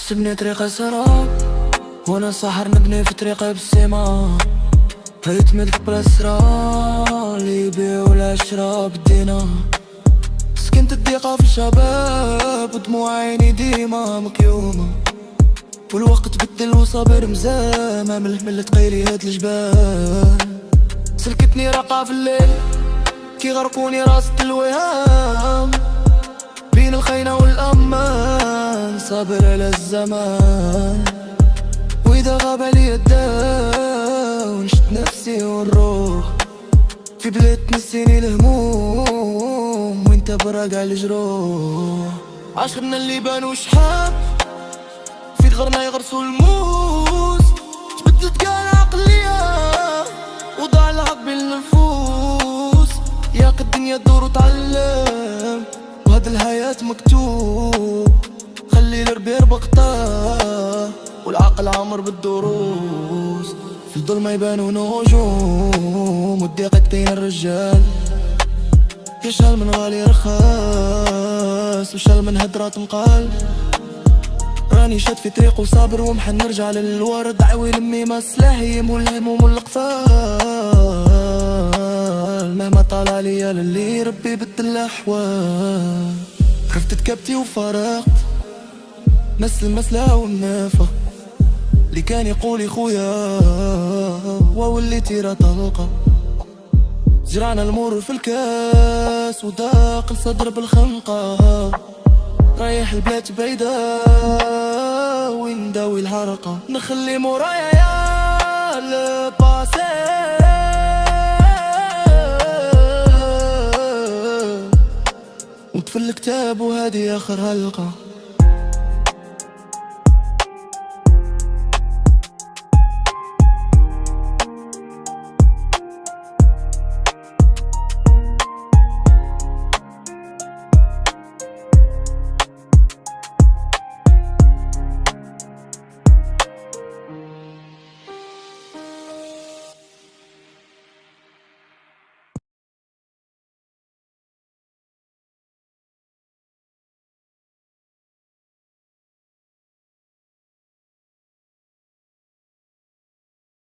حسبني طريقة سراب وانا ساحر نبني في طريقة بالسما. هيت ملك بلا اسرار اللي يبيعو العشرة بالدينا. سكنت الضيقة في الشباب ودموع عيني ديما مكيومة. والوقت بدل وصابر مزامة من تقيلي هاد الجبال. سلكتني رقعة في الليل كي غرقوني راس الوهام. بين الخينة والأمان صابر على الزمان. وإذا غاب علي الداء ونشد نفسي ونروح في بلاد تنسيني الهموم وانت براق على الجروح. عاشقنا اللي بانو شحاب في غرنا يغرسوا الموس. تبدلت كان عقلية وضاع الحق بين النفوس. يا قد الدنيا تدور وتعلم وهاد الحياة مكتوب. خلي الربيع بقطاه والعقل عامر بالدروس. في الظلمة يبانو نجوم والضيقة تبين الرجال. يشال من غالي رخاص وشال من هدرات مقال. راني شاد في طريق وصابر ومحن نرجع للورد. عوي لمي ما سلاحي يمو الهموم والقفال. مهما طال عليا للي ربي بدل الأحوال. خفت كبتي وفرقت مثل المسلة والنافة. اللي كان يقولي خويا ووليتي راه طلقة. زرعنا المر في الكاس وداق الصدر بالخنقة. رايح البلاد بعيدة وين داوي الحرقة. نخلي مورايا يا الباسي وطفل الكتاب وهادي آخر حلقة.